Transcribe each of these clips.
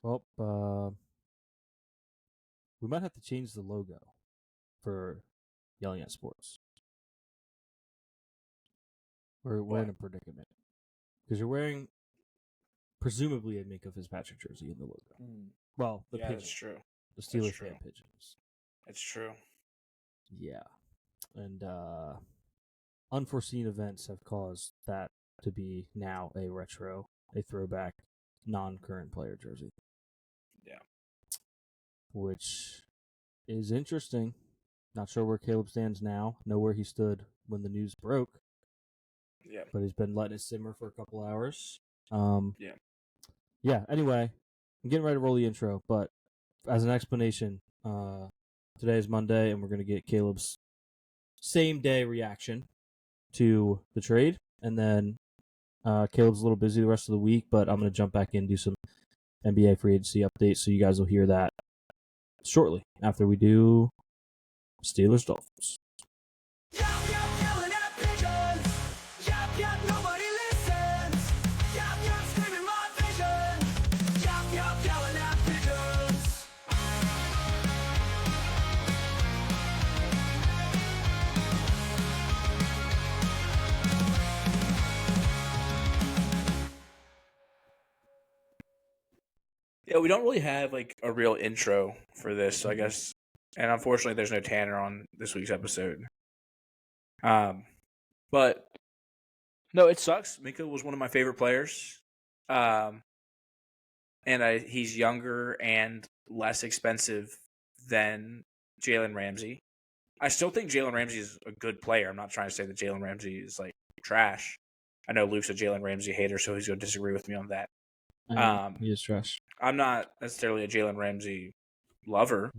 Well, we might have to change the logo for Yelling at Sports. We're in a predicament because you're wearing presumably a Minka Fitzpatrick jersey in the logo. Well, the pigeon. That's true. The Steelers fan pigeons. That's true. Yeah, and unforeseen events have caused that to be now a retro, a throwback, non-current player jersey. Yeah, which is interesting. Not sure where Caleb stands now. Know where he stood when the news broke. Yeah, but he's been letting it simmer for a couple hours. Yeah. Anyway, I'm getting ready to roll the intro, but as an explanation, today is Monday, and we're going to get Caleb's same day reaction to the trade, and then Caleb's a little busy the rest of the week, but I'm going to jump back in and do some NBA free agency updates, so you guys will hear that shortly after we do Steelers Dolphins. Yeah, we don't really have like a real intro for this, so I guess, and unfortunately, there's no Tanner on this week's episode. But no, it sucks. Minka was one of my favorite players, and he's younger and less expensive than Jalen Ramsey. I still think Jalen Ramsey is a good player. I'm not trying to say that Jalen Ramsey is like trash. I know Luke's a Jalen Ramsey hater, so he's going to disagree with me on that. He is trash. I'm not necessarily a Jalen Ramsey lover.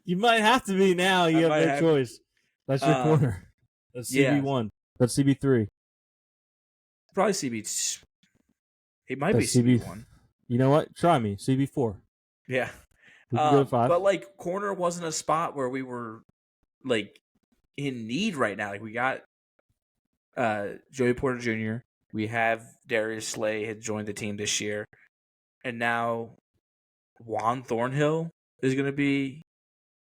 You might have to be now. You have no choice. That's your corner. That's CB1. Yeah. That's CB3. Probably CB. He might be CB1. You know what? Try me. CB4. Yeah. We can go to 5. But like corner wasn't a spot where we were like in need right now. Like we got Joey Porter Jr. We have Darius Slay had joined the team this year, and now Juan Thornhill is going to be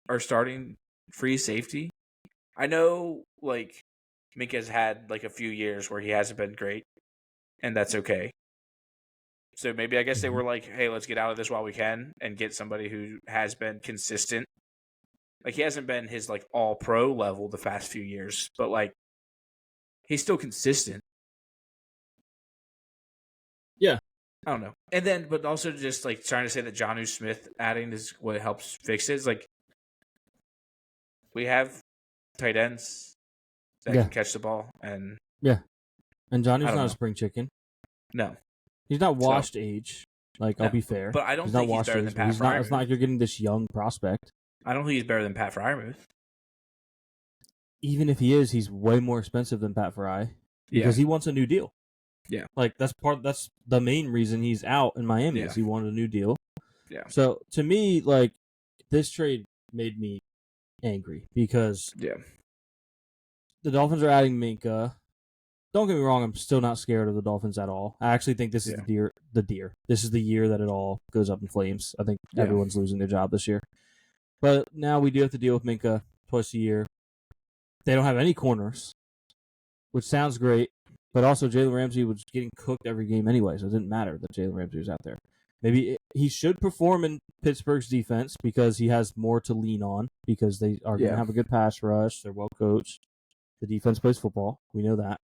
our starting free safety. I know like Minka's had like a few years where he hasn't been great, and that's okay. So maybe I guess they were like, hey, let's get out of this while we can and get somebody who has been consistent. Like he hasn't been his like all pro level the past few years, but like he's still consistent. Yeah. I don't know. And then, but also just like trying to say that Jonnu Smith adding is what helps fix it. It's like we have tight ends that can catch the ball. And Johnny's not a spring chicken. No. He's not washed age. Like, I'll be fair. But I don't think he's better than Pat Freiermuth. It's not like you're getting this young prospect. I don't think he's better than Pat Freiermuth. Even if he is, he's way more expensive than Pat Fry because he wants a new deal. Yeah. Like, that's the main reason he's out in Miami is he wanted a new deal. Yeah. So, to me, like, this trade made me angry because the Dolphins are adding Minka. Don't get me wrong, I'm still not scared of the Dolphins at all. I actually think this is the deer. This is the year that it all goes up in flames. I think everyone's losing their job this year. But now we do have to deal with Minka twice a year. They don't have any corners, which sounds great. But also Jalen Ramsey was getting cooked every game anyway, so it didn't matter that Jalen Ramsey was out there. Maybe he should perform in Pittsburgh's defense because he has more to lean on because they are going to have a good pass rush. They're well coached. The defense plays football. We know that.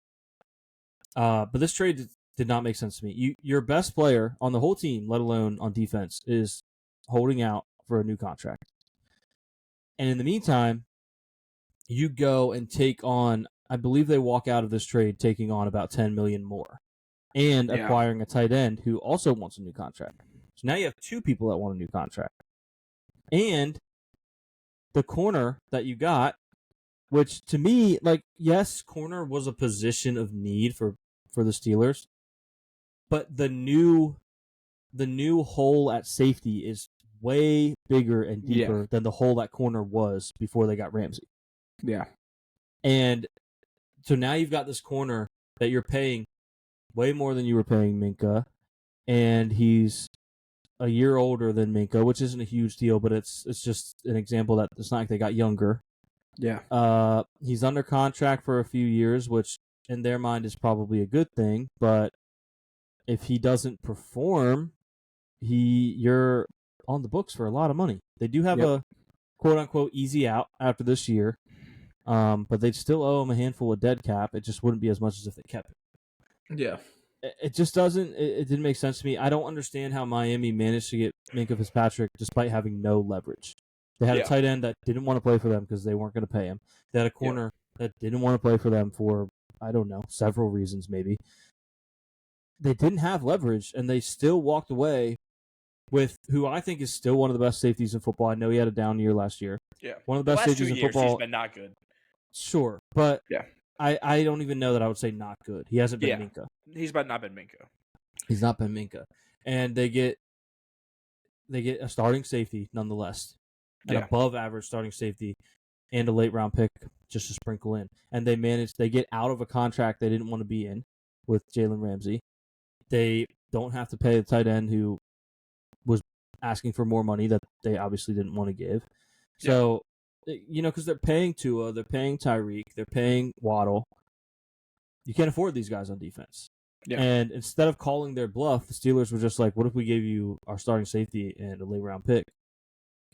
But this trade did not make sense to me. Your best player on the whole team, let alone on defense, is holding out for a new contract. And in the meantime, you go and take on, I believe they walk out of this trade taking on about $10 million more and acquiring a tight end who also wants a new contract. So now you have 2 people that want a new contract. And the corner that you got, which to me, like, yes, corner was a position of need for the Steelers, but the new hole at safety is way bigger and deeper than the hole that corner was before they got Ramsey. Yeah. And so now you've got this corner that you're paying way more than you were paying Minka, and he's a year older than Minka, which isn't a huge deal, but it's just an example that it's not like they got younger. Yeah. He's under contract for a few years, which in their mind is probably a good thing, but if he doesn't perform, you're on the books for a lot of money. They do have a quote unquote easy out after this year, but they'd still owe him a handful of dead cap. It just wouldn't be as much as if they kept it. Yeah. It just doesn't. It didn't make sense to me. I don't understand how Miami managed to get Minka Fitzpatrick despite having no leverage. They had a tight end that didn't want to play for them because they weren't going to pay him. They had a corner that didn't want to play for them for, I don't know, several reasons maybe. They didn't have leverage, and they still walked away with who I think is still one of the best safeties in football. I know he had a down year last year. Yeah. One of the best safeties in football. He's been not good. Sure, but I don't even know that I would say not good. He hasn't been Minka. He's not been Minka. He's not been Minka. And they get a starting safety nonetheless. An above average starting safety and a late round pick just to sprinkle in. And they get out of a contract they didn't want to be in with Jalen Ramsey. They don't have to pay the tight end who was asking for more money that they obviously didn't want to give. So, because they're paying Tua, they're paying Tyreek, they're paying Waddle. You can't afford these guys on defense. Yeah. And instead of calling their bluff, the Steelers were just like, what if we gave you our starting safety and a late round pick?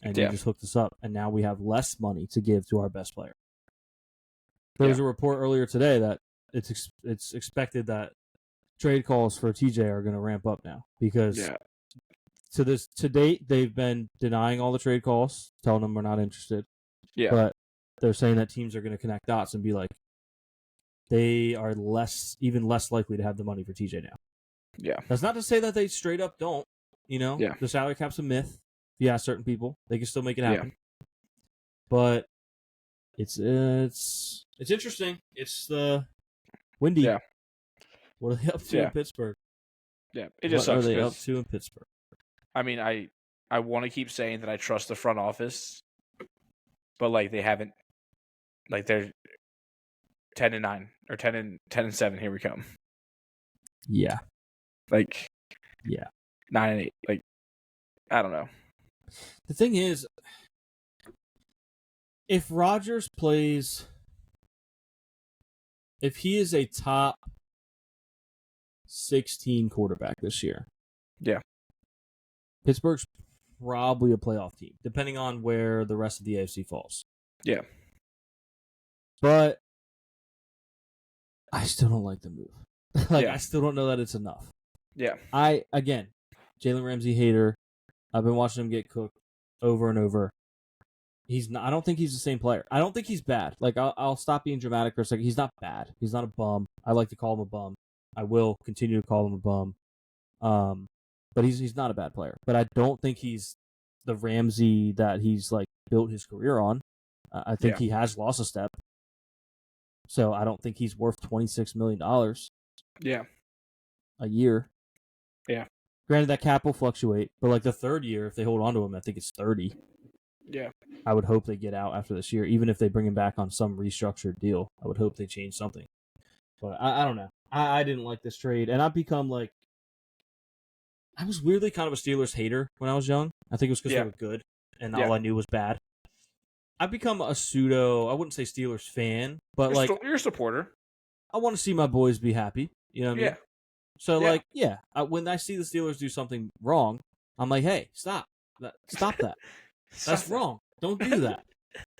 And you just hooked us up, and now we have less money to give to our best player. There was a report earlier today that it's expected that trade calls for TJ are going to ramp up now because to date they've been denying all the trade calls, telling them we're not interested. Yeah, but they're saying that teams are going to connect dots and be like, they are even less likely to have the money for TJ now. Yeah, that's not to say that they straight up don't. The salary cap's a myth. Yeah, certain people they can still make it happen. Yeah. But it's interesting. It's the windy. Yeah. What are they up to in Pittsburgh? Yeah, it just sucks. What are they up to in Pittsburgh? I mean, I want to keep saying that I trust the front office, but they haven't. They're 10-9 or 10-7. Here we come. Yeah. 9-8. I don't know. The thing is, if Rodgers plays, if he is a top 16 quarterback this year, Pittsburgh's probably a playoff team, depending on where the rest of the AFC falls. Yeah. But I still don't like the move. I still don't know that it's enough. Yeah. Jalen Ramsey hater. I've been watching him get cooked over and over. I don't think he's the same player. I don't think he's bad. I'll stop being dramatic for a second. He's not bad. He's not a bum. I like to call him a bum. I will continue to call him a bum. But he's not a bad player. But I don't think he's the Ramsey that he's built his career on. I think he has lost a step. So I don't think he's worth $26 million. Yeah. A year. Yeah. Granted, that cap will fluctuate, but the third year, if they hold on to him, I think it's 30. Yeah. I would hope they get out after this year, even if they bring him back on some restructured deal. I would hope they change something. But I don't know. I didn't like this trade, and I've become I was weirdly kind of a Steelers hater when I was young. I think it was because they were good, and all I knew was bad. I've become a I wouldn't say Steelers fan, but you're a supporter. I want to see my boys be happy. You know what I mean? So when I see the Steelers do something wrong, I'm like, hey, stop that. That's wrong. Don't do that.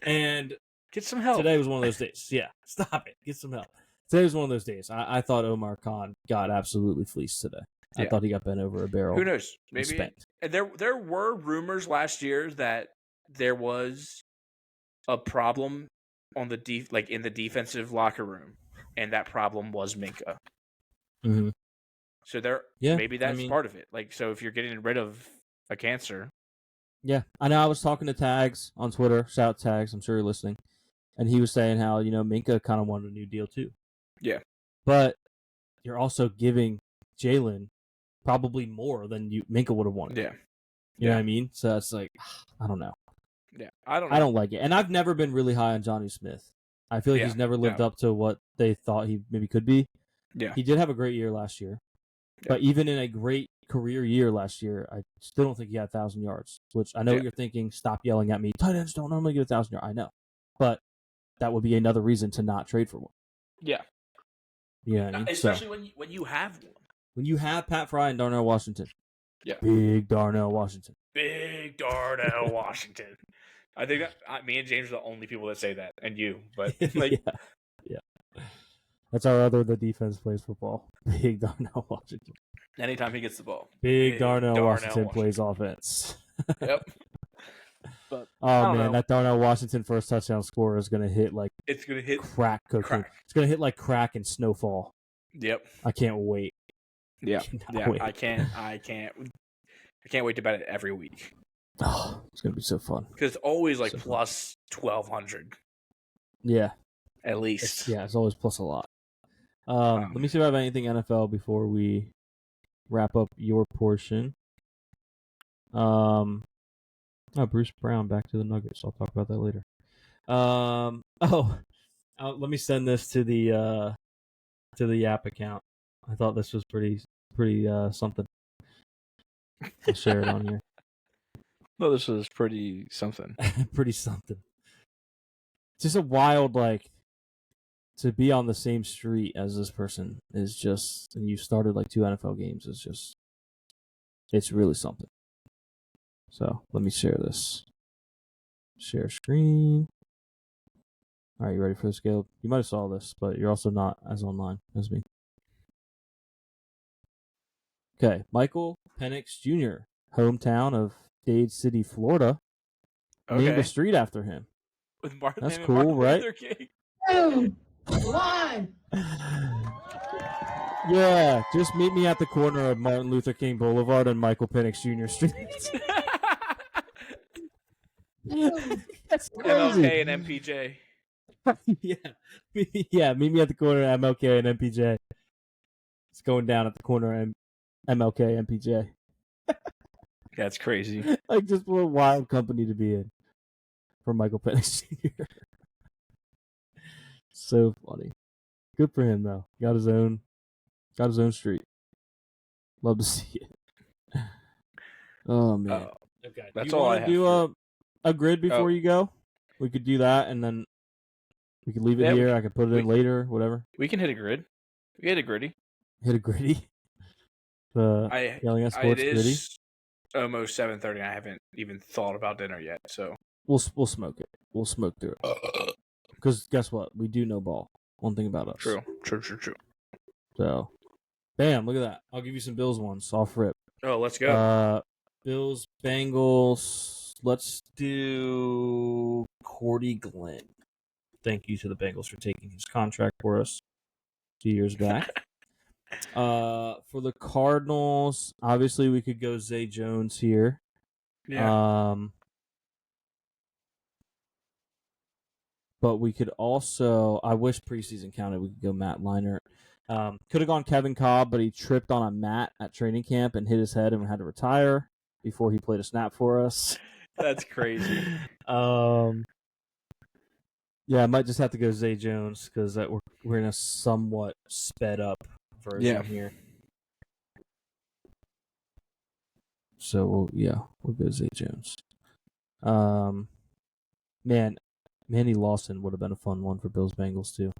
And get some help. Today was one of those days. Yeah, stop it. Get some help. Today was one of those days. I thought Omar Khan got absolutely fleeced today. I thought he got bent over a barrel. Who knows? Maybe there were rumors last year that there was a problem on the in the defensive locker room, and that problem was Minka. Mm-hmm. So maybe that's part of it. So if you're getting rid of a cancer. Yeah, I know. I was talking to Tags on Twitter. Shout out Tags. I'm sure you're listening. And he was saying how Minka kind of wanted a new deal too. Yeah, but you're also giving Jalen probably more than Minka would have wanted. Yeah, you know what I mean. So it's I don't know. Yeah, I don't know. I don't like it, and I've never been really high on Johnny Smith. I feel like he's never lived up to what they thought he maybe could be. Yeah. He did have a great year last year. Yeah. But even in a great career year last year, I still don't think he had 1,000 yards, which I know what you're thinking. Stop yelling at me. Tight ends don't normally get 1,000 yards. I know. But that would be another reason to not trade for one. Yeah. Yeah. You know, especially when you have one. When you have Pat Fry and Darnell Washington. Yeah. Big Darnell Washington. Big Darnell Washington. I think that me and James are the only people that say that, and you. But like, yeah. That's our other. The defense plays football. Big Darnell Washington. Anytime he gets the ball. Big Darnell Washington plays offense. Yep. But man, that Darnell Washington first touchdown score is gonna hit like it's gonna hit crack cooking. It's gonna hit like crack and snowfall. Yep. I can't wait. Yeah. Wait. I can't wait to bet it every week. Oh, it's gonna be so fun. Because it's always like plus 1,200. Yeah. At least. It's always plus a lot. Let me see if I have anything NFL before we wrap up your portion. Bruce Brown back to the Nuggets. I'll talk about that later. Let me send this to the Yap account. I thought this was pretty something. I'll share it on here. No, this was pretty something. Pretty something. It's just a wild, like, to be on the same street as this person is just, and you started like 2 NFL games, is just, it's really something. So let me share this. Share screen. All right, you ready for this, Caleb? You might have saw this, but you're also not as online as me. Okay, Michael Penix Jr., hometown of Dade City, Florida, named a street after him. With Martin, that's cool, right? 2, 1. Yeah, just meet me at the corner of Martin Luther King Boulevard and Michael Penix Jr. Street. That's crazy. MLK and MPJ. Yeah, meet me at the corner of MLK and MPJ. It's going down at the corner of MLK, MPJ. That's crazy. Like, just what a wild company to be in for Michael Penix Jr. So funny. Good for him, though. Got his own street. Love to see it. Oh, man. Okay. That's all I have. Do a grid before you go? We could do that, and then we could leave it here. I could put it in later, whatever. We can hit a grid. We hit a gritty. Hit a gritty? The Yelling at Sports gritty? Almost 7:30. I haven't even thought about dinner yet, so we'll smoke it. We'll smoke through it. Because guess what? We do know ball. One thing about us. True. So, bam! Look at that. I'll give you some Bills ones off rip. Oh, let's go. Bills, Bengals. Let's do Cordy Glenn. Thank you to the Bengals for taking his contract for us 2 years back. For the Cardinals, obviously we could go Zay Jones here. Yeah. But we could also, I wish preseason counted, we could go Matt Leinart. Could have gone Kevin Cobb, but he tripped on a mat at training camp and hit his head and had to retire before he played a snap for us. That's crazy. Yeah, I might just have to go Zay Jones because we're in a somewhat sped up version here. So we'll go Zay Jones. Manny Lawson would have been a fun one for Bills Bengals too.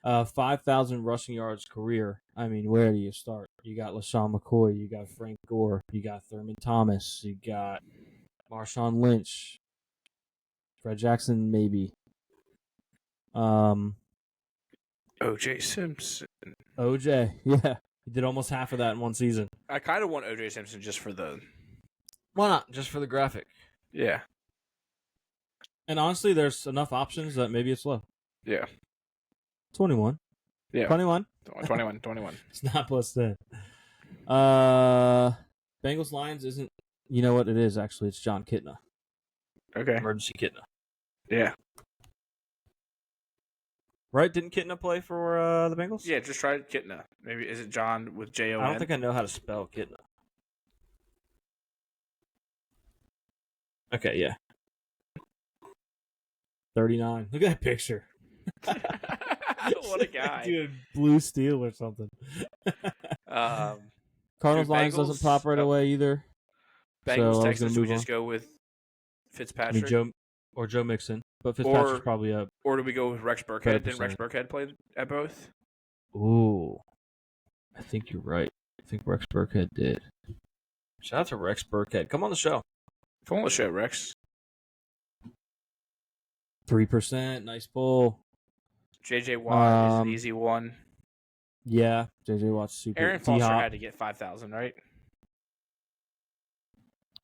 5,000 rushing yards career. I mean, where do you start? You got LaShawn McCoy, you got Frank Gore, you got Thurman Thomas, you got Marshawn Lynch, Fred Jackson maybe. OJ Simpson. OJ, yeah. He did almost half of that in one season. I kind of want OJ Simpson just for the... Why not? Just for the graphic. Yeah. And honestly, there's enough options that maybe it's low. Yeah. 21. Yeah. 21. 21. It's not plus 10. Bengals Lions isn't... You know what it is, actually. It's John Kitna. Okay. Emergency Kitna. Yeah. Right? Didn't Kitna play for the Bengals? Yeah, just try Kitna. Maybe is it John with Jon? I don't think I know how to spell Kitna. Okay, yeah. 39. Look at that picture. What a guy. Dude, blue steel or something. Cardinals Lions doesn't pop right away either. Bengals, so Texans, we move just on. go with Fitzpatrick? I mean, Joe Mixon. But Fitzpatrick's probably up. Or do we go with Rex Burkhead? Didn't Rex Burkhead play at both? Ooh. I think you're right. I think Rex Burkhead did. Shout out to Rex Burkhead. Come on the show. Come on the show, Rex. 3%. Nice pull. J.J. Watt is an easy one. Yeah. J.J. Watt's super. Aaron Foster had to get 5,000, right?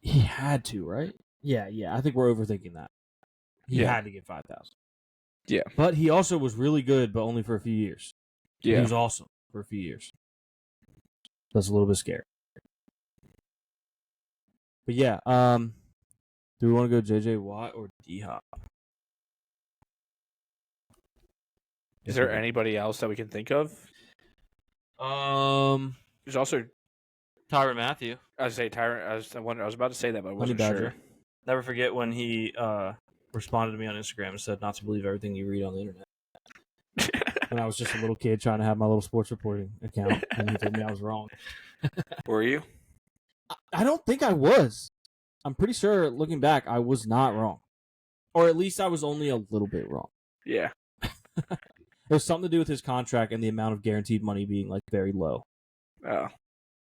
He had to, right? Yeah. I think we're overthinking that. He had to get 5,000. Yeah. But he also was really good, but only for a few years. Yeah. He was awesome for a few years. That's a little bit scary. But yeah, do we want to go J.J. Watt or D-Hop? Is there anybody else that we can think of? There's also Tyrann Mathieu. I was about to say that, but I wasn't sure. Never forget when he responded to me on Instagram and said not to believe everything you read on the internet. When I was just a little kid trying to have my little sports reporting account, and he told me I was wrong. Were you? I don't think I was. I'm pretty sure, looking back, I was not wrong. Or at least I was only a little bit wrong. Yeah. It was something to do with his contract and the amount of guaranteed money being like very low. Oh.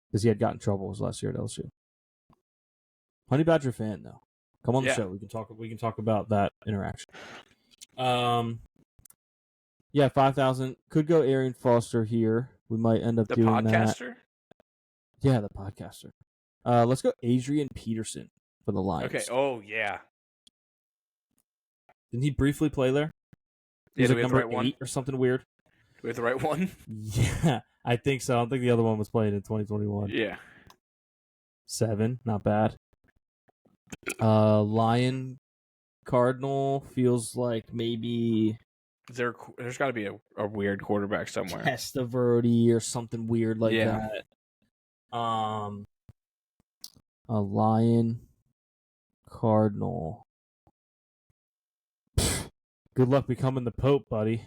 Because he had gotten in trouble his last year at LSU. Honey Badger fan, though. Come on the show. We can talk about that interaction. Yeah, 5,000. Could go Arian Foster here. We might end up doing that. The podcaster? Yeah, the podcaster. Let's go Adrian Peterson for the Lions. Okay. Oh, yeah. Didn't he briefly play there? Yeah, like number 8 or something weird. Do we have the right one? Yeah, I think so. I don't think the other one was played in 2021. Yeah. 7, not bad. Lion Cardinal feels like maybe there's got to be a weird quarterback somewhere. Testaverde or something weird like that. A Lion Cardinal. Good luck becoming the Pope, buddy.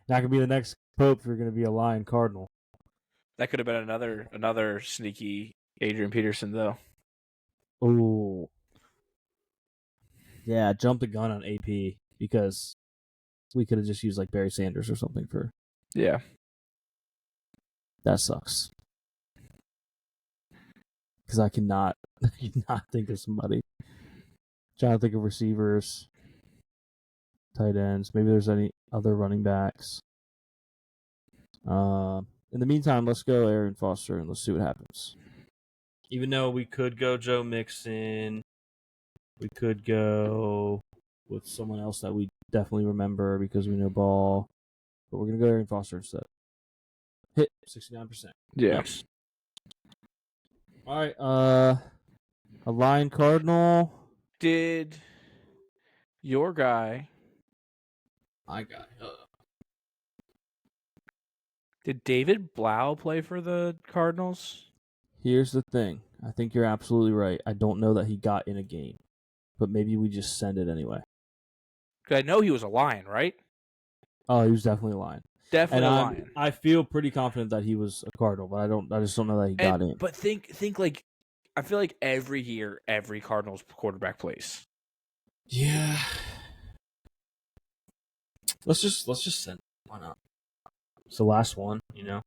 Not gonna be the next Pope if you're gonna be a Lion Cardinal. That could have been another sneaky Adrian Peterson though. Oh. Yeah, jump the gun on AP because we could have just used like Barry Sanders or something for. Yeah. That sucks. Because I cannot think of somebody. Trying to think of receivers, tight ends. Maybe there's any other running backs. In the meantime, let's go Arian Foster and let's see what happens. Even though we could go Joe Mixon, we could go with someone else that we definitely remember because we know ball. But we're going to go Arian Foster instead. Hit 69%. Yeah. Nice. All right. A Lion Cardinal. Did your guy... My guy. Did David Blau play for the Cardinals? Here's the thing. I think you're absolutely right. I don't know that he got in a game. But maybe we just send it anyway. Because I know he was a Lion, right? Oh, he was definitely a Lion. Definitely a Lion. I feel pretty confident that he was a Cardinal, but I just don't know that he got in. But think like, I feel like every year, every Cardinals quarterback plays. Yeah. Let's just send it. Why not? It's the last one, you know?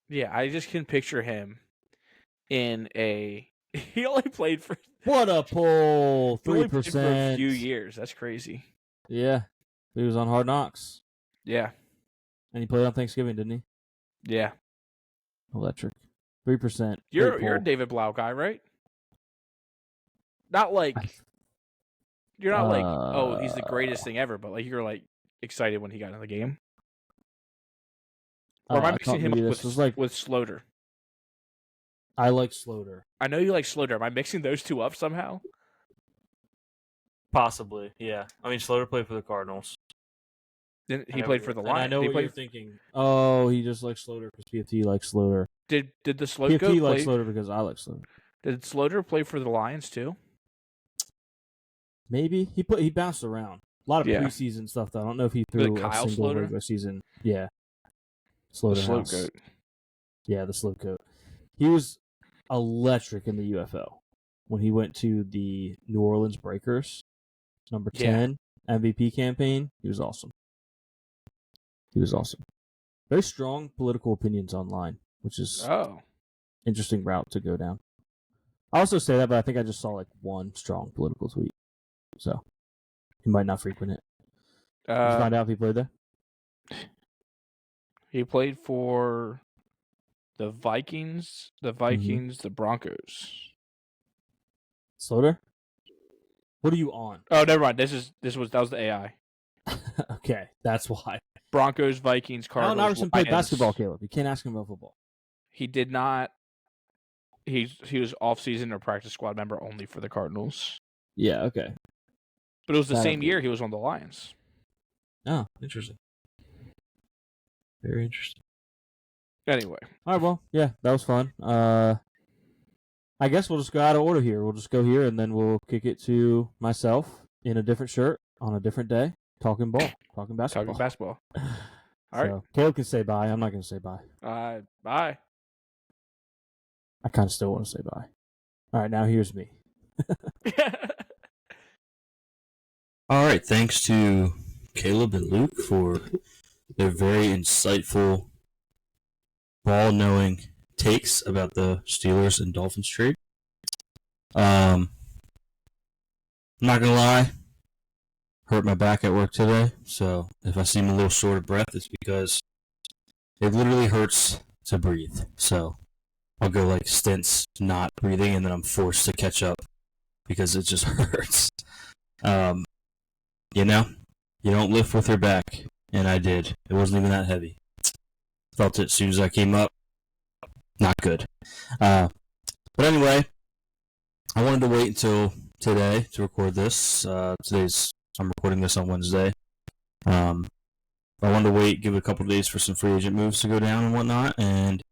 Yeah, I just can picture him in a... He only played for... What a pull! 3%. For a few years. That's crazy. Yeah. He was on Hard Knocks. Yeah. And he played on Thanksgiving, didn't he? Yeah. Electric. 3%. You're a David Blau guy, right? Not like... You're not like, oh, he's the greatest thing ever, but like you're like excited when he got in the game. Or am I mixing him up with Sloter? I like Sloter. I know you like Sloter. Am I mixing those two up somehow? Possibly, yeah. I mean, Sloter played for the Cardinals. Then he played for the Lions. I know what you're thinking. Oh, he just likes Sloter because PFT likes Sloter. Did the Sloter PFT likes Sloter because I like Sloter. Did Sloter play for the Lions too? Maybe he bounced around. A lot of Yeah. preseason stuff, though. I don't know if he threw a Kyle single Sloter? regular season. Yeah. The Slaughterhouse. slow goat. Yeah, the slow coat. He was electric in the UFL when he went to the New Orleans Breakers, number 10 MVP campaign. He was awesome. Very strong political opinions online, which is interesting route to go down. I also say that, but I think I just saw like one strong political tweet, so he might not frequent it. Did you find out if he played there? He played for the Vikings, the Broncos. Slaughter? What are you on? Oh, never mind. That was the AI. Okay, that's why. Broncos, Vikings, Cardinals. Allen Iverson played basketball, Caleb. You can't ask him about football. He did not. He was off-season or practice squad member only for the Cardinals. Yeah, okay. But it was the same year he was on the Lions. Oh, interesting. Very interesting. Anyway. All right, well, yeah, that was fun. I guess we'll just go out of order here. We'll just go here, and then we'll kick it to myself in a different shirt on a different day, talking basketball. All right. Caleb can say bye. I'm not going to say bye. Bye. I kind of still want to say bye. All right, now here's me. All right, thanks to Caleb and Luke for their very insightful, ball-knowing takes about the Steelers and Dolphins trade. I'm not going to lie, hurt my back at work today, so if I seem a little short of breath, it's because it literally hurts to breathe. So I'll go like stints not breathing, and then I'm forced to catch up because it just hurts. You know, you don't lift with your back, and I did. It wasn't even that heavy. Felt it as soon as I came up. Not good. But anyway, I wanted to wait until today to record this. I'm recording this on Wednesday. I wanted to wait, give it a couple of days for some free agent moves to go down and whatnot, and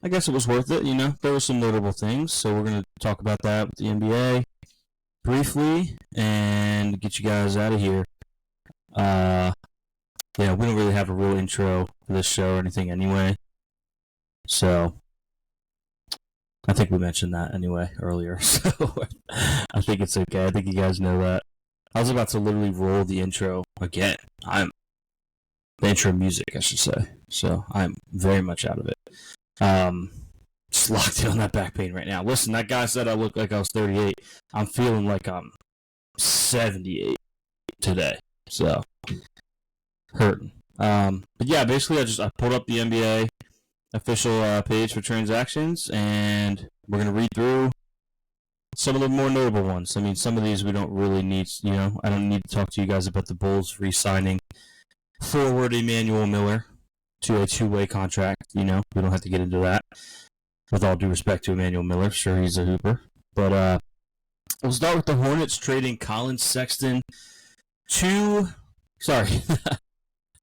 I guess it was worth it. You know, there were some notable things, so we're going to talk about that with the NBA briefly and get you guys out of here. Yeah, we don't really have a real intro for this show or anything anyway, so I think we mentioned that anyway earlier, so I think it's okay. I think you guys know that. I was about to literally roll the intro again. The intro music, I should say. So I'm very much out of it. Just locked in on that back pain right now. Listen, that guy said I looked like I was 38. I'm feeling like I'm 78 today. So, hurting. But yeah, basically I pulled up the NBA official page for transactions, and we're going to read through some of the more notable ones. I mean, some of these we don't really need, I don't need to talk to you guys about the Bulls re-signing forward Emmanuel Miller to a two-way contract. We don't have to get into that. With all due respect to Emmanuel Miller, sure, he's a hooper. But we'll start with the Hornets trading Colin Sexton to... Sorry,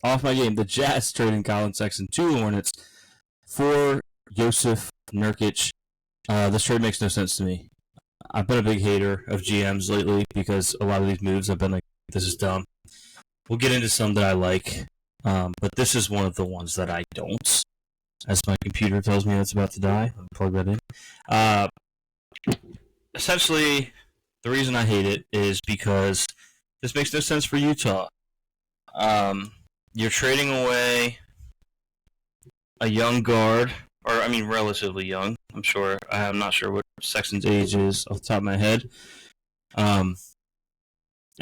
off my game. The Jazz trading Colin Sexton to the Hornets for Yusuf Nurkic. This trade makes no sense to me. I've been a big hater of GMs lately because a lot of these moves I've been like, this is dumb. We'll get into some that I like, but this is one of the ones that I don't. As my computer tells me it's about to die. I'll plug that in. Essentially, the reason I hate it is because this makes no sense for Utah. You're trading away a young guard, relatively young. I'm not sure what Sexton's age is off the top of my head. And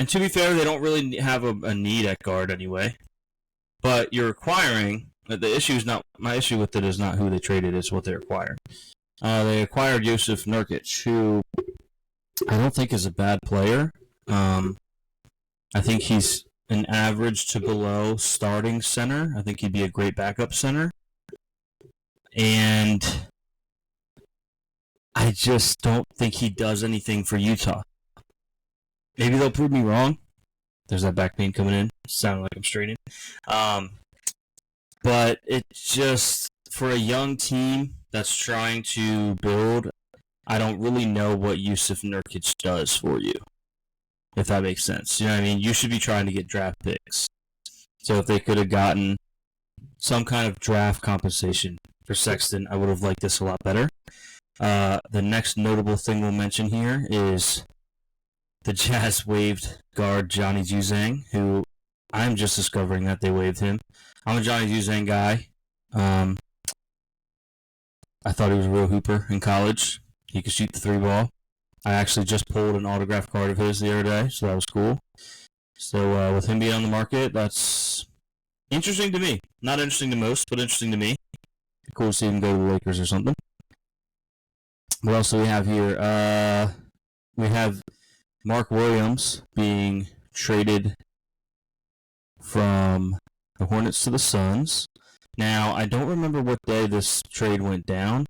to be fair, they don't really have a need at guard anyway. But you're acquiring. My issue with it is not who they traded, it's what they're acquiring. They acquired Yusuf Nurkic, who I don't think is a bad player. I think he's an average to below starting center. I think he'd be a great backup center. And I just don't think he does anything for Utah. Maybe they'll prove me wrong. There's that back pain coming in. Sounding like I'm straining. But it just, for a young team that's trying to build, I don't really know what Yusuf Nurkic does for you. if that makes sense. You know what I mean? You should be trying to get draft picks. So if they could have gotten some kind of draft compensation for Sexton, I would have liked this a lot better. The next notable thing we'll mention here is the Jazz waived guard Johnny Juzang, who I'm just discovering that they waived him. I'm a Johnny Juzang guy. I thought he was a real hooper in college. He could shoot the 3-ball. I actually just pulled an autographed card of his the other day, so that was cool. So with him being on the market, that's interesting to me. Not interesting to most, but interesting to me. Cool to see him go to the Lakers or something. What else do we have here? We have Mark Williams being traded from the Hornets to the Suns. Now, I don't remember what day this trade went down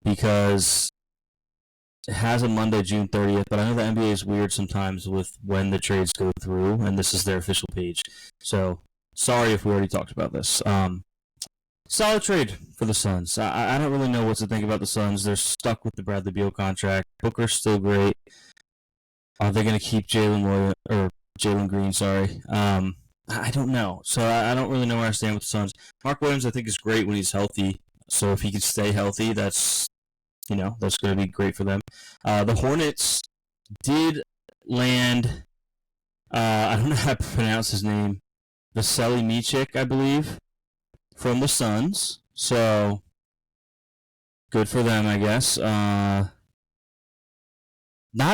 because it has a Monday, June 30th, but I know the NBA is weird sometimes with when the trades go through, and this is their official page. So, sorry if we already talked about this. Solid trade for the Suns. I don't really know what to think about the Suns. They're stuck with the Bradley Beal contract. Booker's still great. Are they going to keep Jalen Green? Sorry. I don't know. So I don't really know where I stand with the Suns. Mark Williams, I think, is great when he's healthy. So if he can stay healthy, that's going to be great for them. The Hornets did land. I don't know how to pronounce his name. Vasily Micic, I believe, from the Suns. So good for them, I guess. Not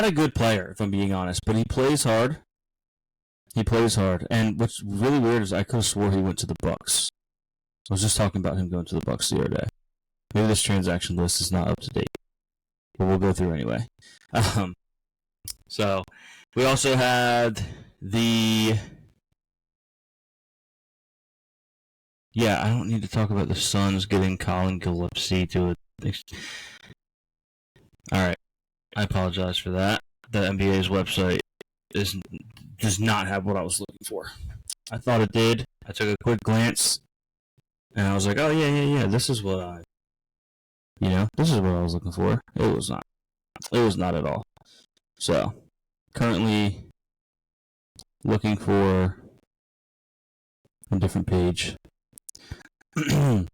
a good player, if I'm being honest, but he plays hard. And what's really weird is I could have swore he went to the Bucks. I was just talking about him going to the Bucks the other day. Maybe this transaction list is not up to date, but we'll go through anyway. So we also had I don't need to talk about the Suns getting Colin Gillespie to it. All right, I apologize for that. The NBA's website does not have what I was looking for. I thought it did. I took a quick glance, and I was like, oh, yeah, this is what I was looking for. It was not. It was not at all. So, currently looking for a different page. The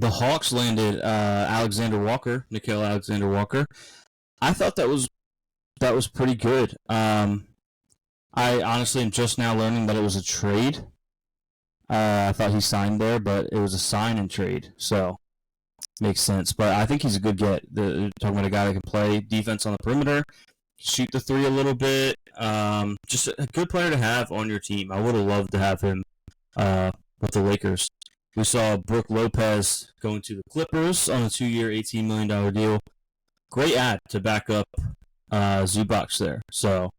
Hawks landed Nickeil Alexander-Walker. I thought that was pretty good. I honestly am just now learning that it was a trade. I thought he signed there, but it was a sign and trade, so makes sense. But I think he's a good get. Talking about a guy that can play defense on the perimeter, shoot the 3 a little bit. Just a good player to have on your team. I would have loved to have him with the Lakers. We saw Brook Lopez going to the Clippers on a 2-year, $18 million deal. Great ad to back up Zubac there. So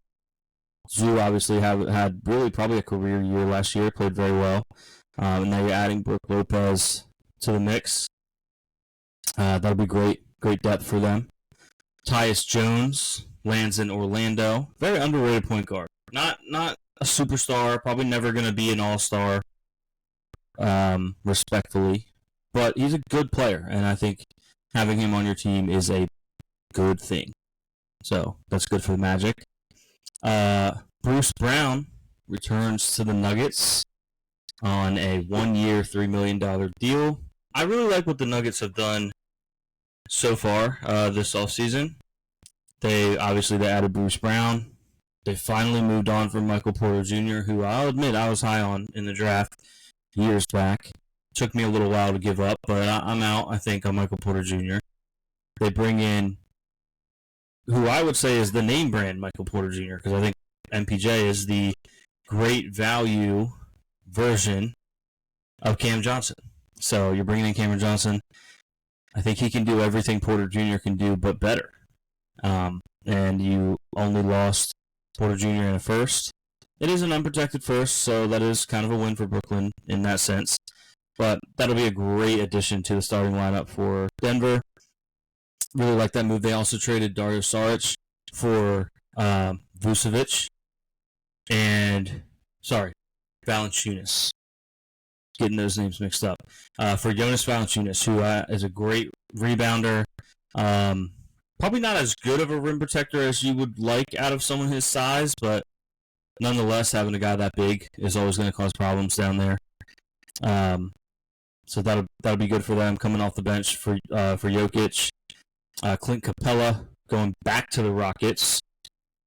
Zoo obviously had really probably a career year last year, played very well. And now you're adding Brook Lopez to the mix. That'll be great depth for them. Tyus Jones lands in Orlando. Very underrated point guard. Not a superstar, probably never going to be an all-star, respectfully. But he's a good player, and I think having him on your team is a good thing. So that's good for the Magic. Bruce Brown returns to the Nuggets on a 1-year, $3 million deal. I really like what the Nuggets have done so far this offseason. They added Bruce Brown. They finally moved on from Michael Porter Jr., who I'll admit I was high on in the draft years back. Took me a little while to give up, but I'm out, I think, on Michael Porter Jr. They bring in who I would say is the name brand Michael Porter Jr., because I think MPJ is the great value version of Cam Johnson. So you're bringing in Cameron Johnson. I think he can do everything Porter Jr. can do, but better. And you only lost Porter Jr. in a first. It is an unprotected first, so that is kind of a win for Brooklyn in that sense. But that'll be a great addition to the starting lineup for Denver. Really like that move. They also traded Dario Saric for Vucevic and Valanciunas. Getting those names mixed up. For Jonas Valanciunas, who is a great rebounder. probably not as good of a rim protector as you would like out of someone his size, but nonetheless, having a guy that big is always going to cause problems down there. So that'll be good for them coming off the bench for Jokic. Clint Capella going back to the Rockets.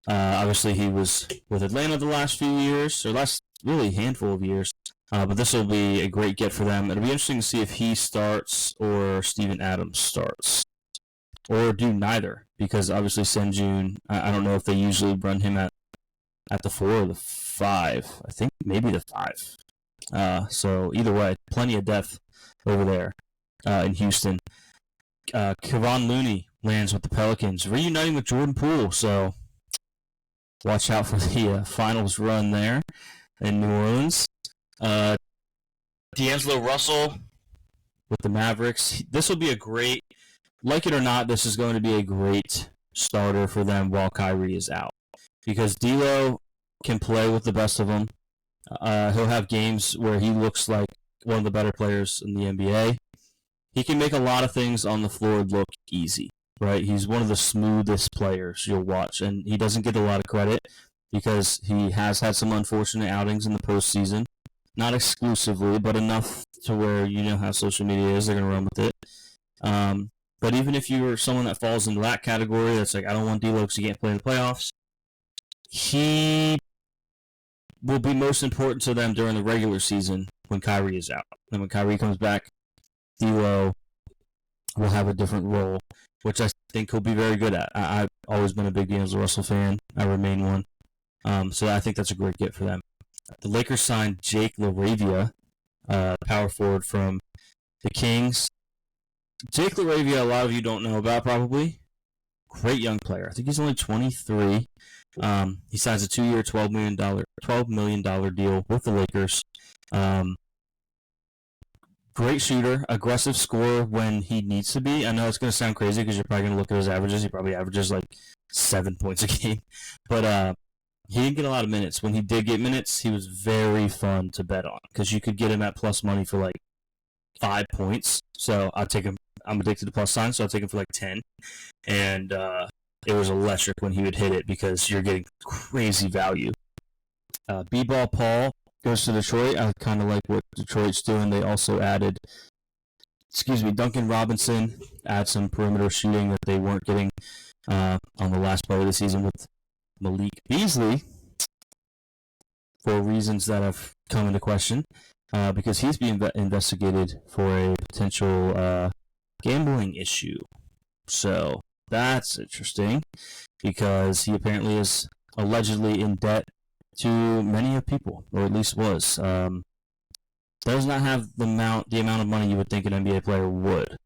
Obviously, he was with Atlanta the last few years, or last really handful of years. But this will be a great get for them. It'll be interesting to see if he starts or Steven Adams starts. Or do neither, because obviously Senjun, I don't know if they usually run him at the 4 or the 5. I think maybe the 5. So either way, plenty of depth over there in Houston. Kevon Looney lands with the Pelicans, reuniting with Jordan Poole. So watch out for the finals run there in New Orleans. D'Angelo Russell with the Mavericks. This will be a great, like it or not, this is going to be a great starter for them while Kyrie is out. Because D'Lo can play with the best of them. He'll have games where he looks like one of the better players in the NBA. He can make a lot of things on the floor look easy, right? He's one of the smoothest players you'll watch, and he doesn't get a lot of credit because he has had some unfortunate outings in the postseason. Not exclusively, but enough to where you know how social media is. They're going to run with it. But even if you're someone that falls into that category, that's like, I don't want D'Lo because he can't play in the playoffs, he will be most important to them during the regular season when Kyrie is out. And when Kyrie comes back, D'Lo will have a different role, which I think he'll be very good at. I've always been a big D'Angelo Russell fan. I remain one. So I think that's a great get for them. The Lakers signed Jake LaRavia, power forward from the Kings. Jake LaRavia, a lot of you don't know about probably. Great young player. I think he's only 23. He signs a 2-year, $12 million deal with the Lakers. Great shooter, aggressive scorer when he needs to be. I know it's going to sound crazy because you're probably going to look at his averages. He probably averages like 7 points a game. But he didn't get a lot of minutes. When he did get minutes, he was very fun to bet on because you could get him at plus money for like 5 points. So I'll take him. I'm addicted to plus signs, so I'll take him for like 10. And it was electric when he would hit it because you're getting crazy value. B-Ball Paul goes to Detroit. I kind of like what Detroit's doing. They also added, Duncan Robinson, add some perimeter shooting that they weren't getting on the last part of the season with Malik Beasley for reasons that have come into question because he's being investigated for a potential gambling issue. So that's interesting because he apparently is allegedly in debt to many of people, or at least was. Does not have the amount of money you would think an NBA player would.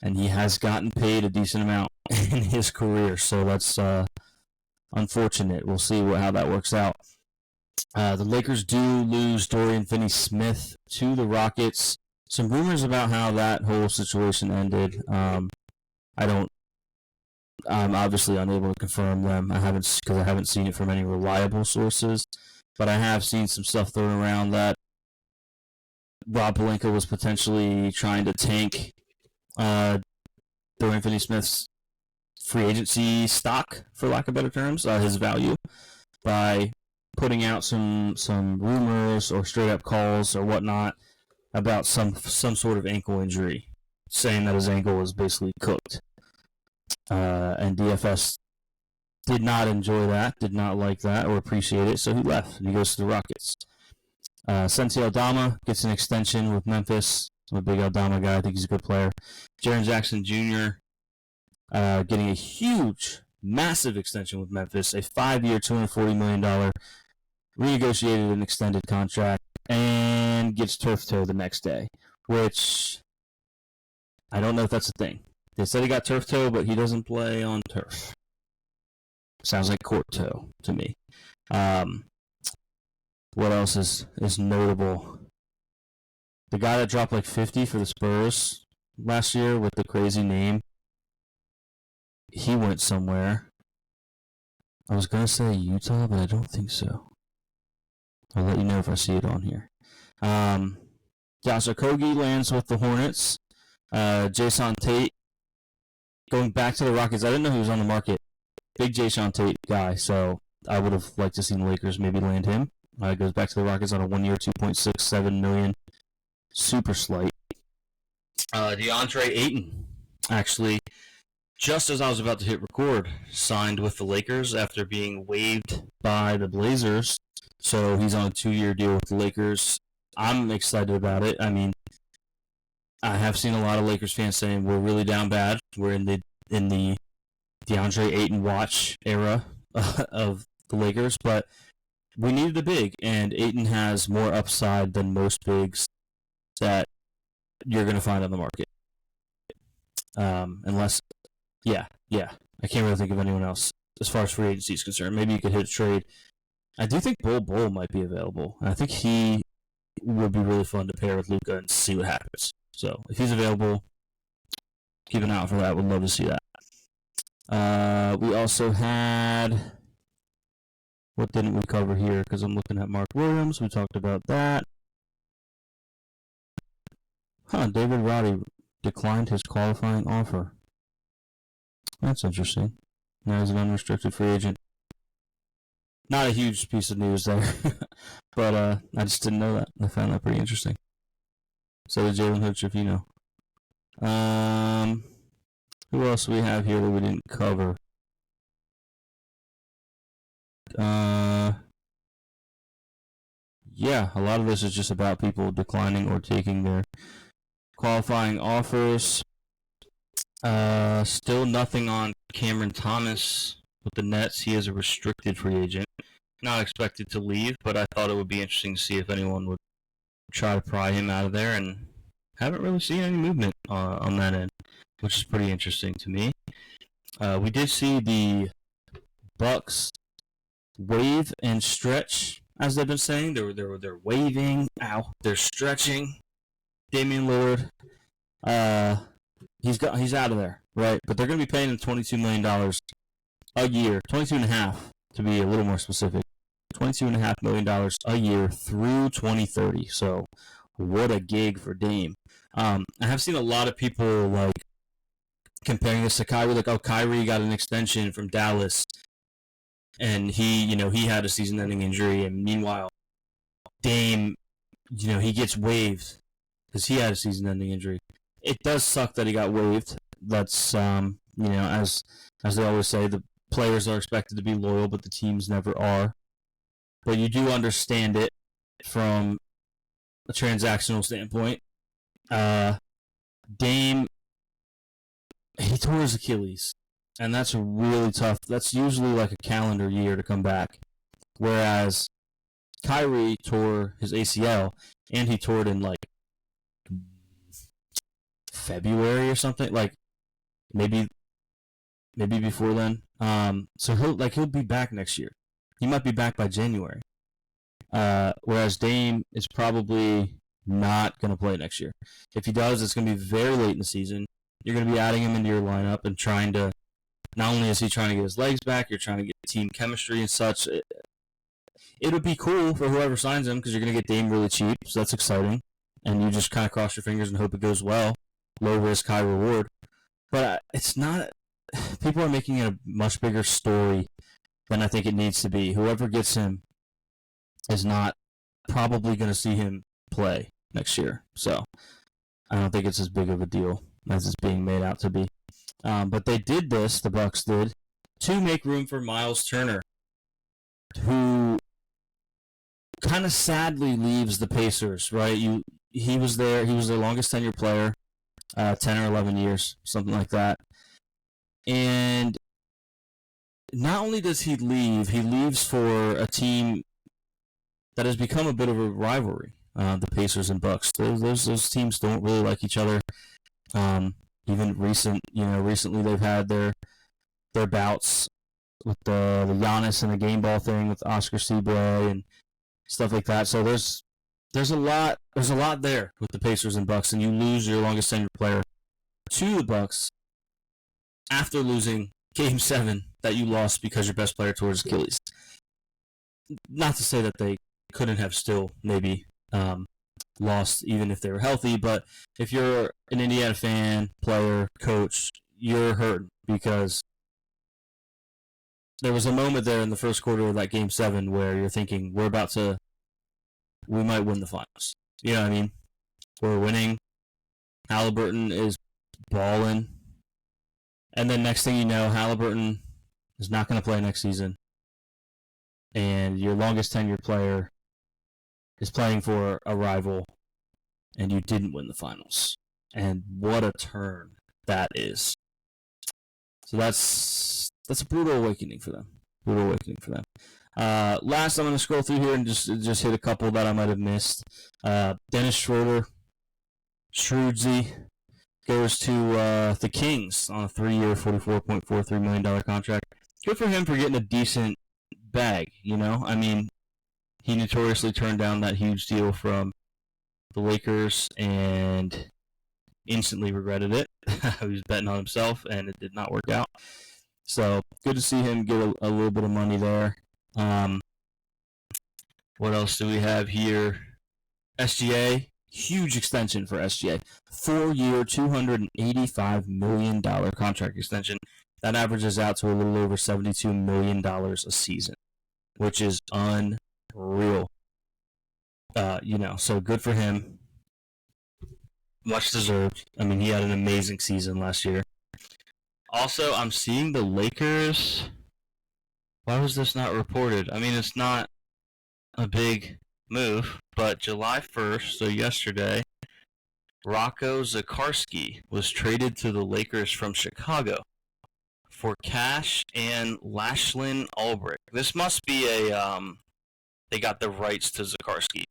And he has gotten paid a decent amount in his career, so that's unfortunate. We'll see how that works out. The Lakers do lose Dorian Finney-Smith to the Rockets. Some rumors about how that whole situation ended. I'm obviously unable to confirm them. Because I haven't seen it from any reliable sources. But I have seen some stuff thrown around that Rob Pelinka was potentially trying to tank Dorian Finney-Smith's free agency stock, for lack of better terms, his value, by putting out some rumors or straight up calls or whatnot about some sort of ankle injury, saying that his ankle was basically cooked. And DFS did not enjoy that, did not like that or appreciate it, so he left and he goes to the Rockets. Sensi Aldama gets an extension with Memphis. I'm a big Aldama guy. I think he's a good player. Jaren Jackson Jr. Getting a huge, massive extension with Memphis. A 5-year, $240 million renegotiated and extended contract, and gets turf toe the next day, which I don't know if that's a thing. They said he got turf toe, but he doesn't play on turf. Sounds like court toe to me. What else is notable? The guy that dropped like 50 for the Spurs last year with the crazy name, he went somewhere. I was going to say Utah, but I don't think so. I'll let you know if I see it on here. Josh Okogie lands with the Hornets. Jason Tate going back to the Rockets, I didn't know he was on the market. Big Jason Tate guy, so I would have liked to see the Lakers maybe land him. Goes back to the Rockets on a 1 year, $2.67 million, super slight. DeAndre Ayton, actually, just as I was about to hit record, signed with the Lakers after being waived by the Blazers. So he's on a 2-year deal with the Lakers. I'm excited about it. I mean, I have seen a lot of Lakers fans saying we're really down bad. We're in the DeAndre Ayton watch era of the Lakers, but we needed a big, and Ayton has more upside than most bigs that you're going to find on the market. Unless, yeah, I can't really think of anyone else as far as free agency is concerned. Maybe you could hit a trade. I do think Bol might be available, and I think he would be really fun to pair with Luka and see what happens. So if he's available, keep an eye out for that. Would love to see that. We also had, what didn't we cover here? Because I'm looking at Mark Williams. We talked about that. David Roddy declined his qualifying offer. That's interesting. Now he's an unrestricted free agent. Not a huge piece of news there, but I just didn't know that. I found that pretty interesting. So did Jalen Hood-Schifino. Who else do we have here that we didn't cover? Yeah, a lot of this is just about people declining or taking their qualifying offers. Still nothing on Cameron Thomas with the Nets. He is a restricted free agent. Not expected to leave, but I thought it would be interesting to see if anyone would try to pry him out of there, and haven't really seen any movement on that end, which is pretty interesting to me. We did see the Bucks wave and stretch, as they've been saying. They're waving, they're stretching. Damian Lillard, he's out of there, right? But they're going to be paying him $22 million a year, 22.5 to be a little more specific. $22.5 million a year through 2030. So, what a gig for Dame. I have seen a lot of people like comparing this to Kyrie, like, oh, Kyrie got an extension from Dallas, and he had a season-ending injury, and meanwhile, Dame, he gets waived because he had a season-ending injury. It does suck that he got waived. That's as they always say, the players are expected to be loyal, but the teams never are. But you do understand it from a transactional standpoint. Dame, he tore his Achilles, and that's really tough. That's usually like a calendar year to come back. Whereas Kyrie tore his ACL, and he tore it in like February or something, like maybe before then. So he'll be back next year. He might be back by January. Whereas Dame is probably not going to play next year. If he does, it's going to be very late in the season. You're going to be adding him into your lineup and trying to, not only is he trying to get his legs back, you're trying to get team chemistry and such. It would be cool for whoever signs him because you're going to get Dame really cheap, so that's exciting. And you just kind of cross your fingers and hope it goes well. Low risk, high reward. But it's not, people are making it a much bigger story than I think it needs to be. Whoever gets him is not probably going to see him play next year. So I don't think it's as big of a deal as it's being made out to be. But they did this, the Bucks did, to make room for Miles Turner, who kind of sadly leaves the Pacers, right? He was their longest tenured player, 10 or 11 years, something like that. And not only does he leave, he leaves for a team that has become a bit of a rivalry, the Pacers and Bucks. Those teams don't really like each other. Even recently they've had their bouts with the Giannis and the game ball thing with Oscar Tshiebwe and stuff like that. So there's a lot there with the Pacers and Bucks, and you lose your longest tenured player to the Bucks after losing Game 7 that you lost because your best player tore his Achilles. Not to say that they couldn't have still maybe lost even if they were healthy, but if you're an Indiana fan, player, coach, you're hurt because there was a moment there in the first quarter of that Game 7 where you're thinking, we might win the finals. You know what I mean? We're winning. Halliburton is balling. And then next thing you know, Halliburton is not going to play next season. And your longest tenured player is playing for a rival, and you didn't win the finals. And what a turn that is. So that's a brutal awakening for them. Last, I'm going to scroll through here and just hit a couple that I might have missed. Dennis Schroeder, Shrewdsy, goes to the Kings on a 3-year, $44.43 million contract. Good for him for getting a decent bag, you know? I mean, he notoriously turned down that huge deal from the Lakers and instantly regretted it. He was betting on himself, and it did not work out. So, good to see him get a little bit of money there. What else do we have here? SGA, huge extension for SGA. 4-year, $285 million contract extension. That averages out to a little over $72 million a season, which is unreal. So good for him. Much deserved. I mean, he had an amazing season last year. Also, I'm seeing the Lakers. Why was this not reported? I mean, it's not a big move, but July 1st, so yesterday, Rocco Zikarsky was traded to the Lakers from Chicago for cash and Lashlyn Ulbrich. This must be they got the rights to Zikarsky.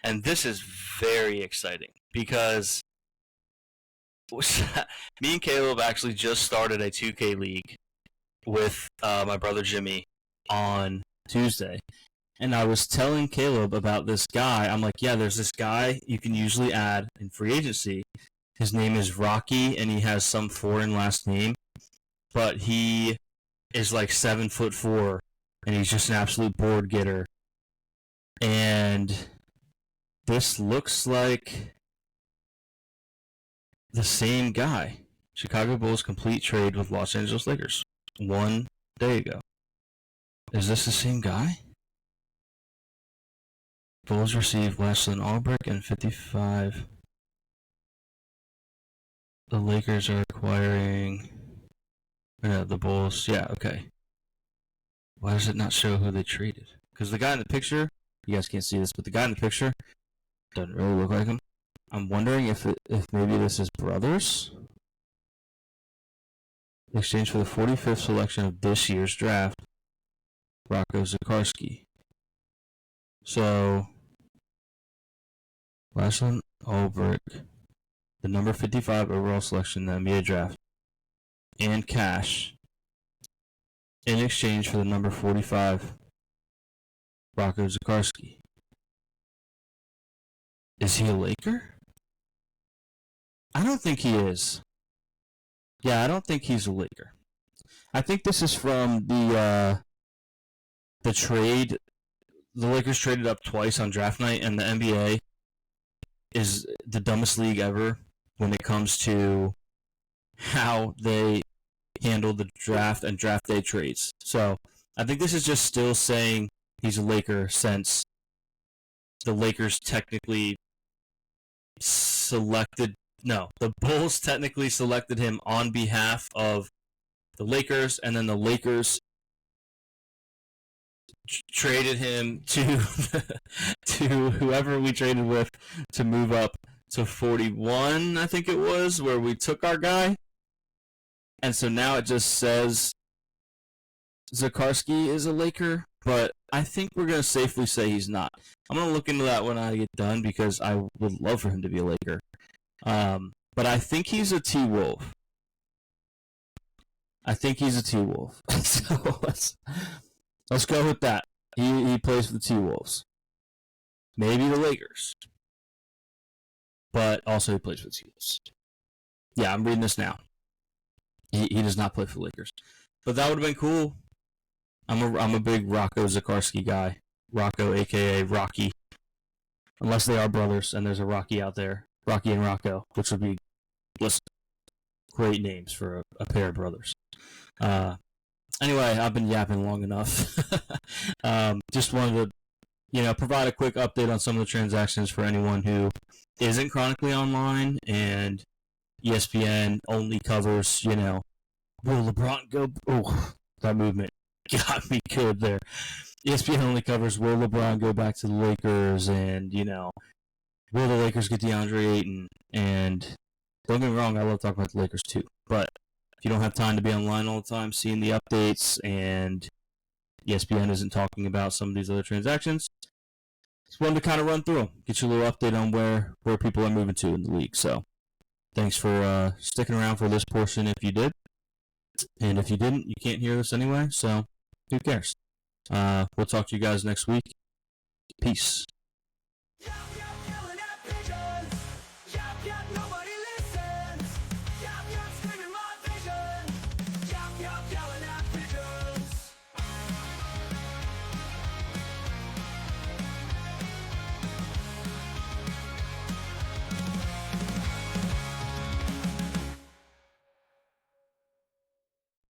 And this is very exciting because me and Caleb actually just started a 2K league with my brother Jimmy on Tuesday. And I was telling Caleb about this guy. I'm like, yeah, there's this guy you can usually add in free agency. His name is Rocky, and he has some foreign last name. But he is like 7'4", and he's just an absolute board getter. And this looks like the same guy. Chicago Bulls complete trade with Los Angeles Lakers 1 day ago. Is this the same guy? Bulls receive Lashlyn Ulbrich and 55. The Lakers are acquiring. Yeah, the Bulls. Yeah, okay. Why does it not show who they traded? Because the guy in the picture, you guys can't see this, but the guy in the picture doesn't really look like him. I'm wondering if maybe this is brothers. In exchange for the 45th selection of this year's draft, Rocco Zikarsky. So, Lashlyn Ulbrich, the number 55 overall selection in the NBA draft, and cash in exchange for the number 45, Rocco Zikarsky. Is he a Laker? I don't think he is. Yeah, I don't think he's a Laker. I think this is from the trade. The Lakers traded up twice on draft night, and the NBA is the dumbest league ever when it comes to how they handle the draft and draft day trades. So I think this is just still saying he's a Laker since the Lakers technically the Bulls technically selected him on behalf of the Lakers, and then the Lakers traded him to to whoever we traded with to move up to 41, I think it was, where we took our guy. And so now it just says Zikarsky is a Laker, but I think we're going to safely say he's not. I'm going to look into that when I get done because I would love for him to be a Laker. But I think he's a T-Wolf. So let's go with that. He plays for the T-Wolves. Maybe the Lakers. But also he plays for the T-Wolves. Yeah, I'm reading this now. He does not play for the Lakers. But that would have been cool. I'm a big Rocco Zikarsky guy. Rocco, a.k.a. Rocky. Unless they are brothers and there's a Rocky out there. Rocky and Rocco, which would be... Listen, great names for a pair of brothers. Anyway, I've been yapping long enough. Just wanted to, provide a quick update on some of the transactions for anyone who isn't chronically online, and ESPN only covers, will LeBron go? Oh, that movement got me good there. ESPN only covers will LeBron go back to the Lakers, and, will the Lakers get DeAndre Ayton? And don't get me wrong, I love talking about the Lakers too, but if you don't have time to be online all the time, seeing the updates, and ESPN isn't talking about some of these other transactions, just wanted to kind of run through them, get you a little update on where people are moving to in the league. So thanks for sticking around for this portion if you did. And if you didn't, you can't hear this anyway, so who cares? We'll talk to you guys next week. Peace.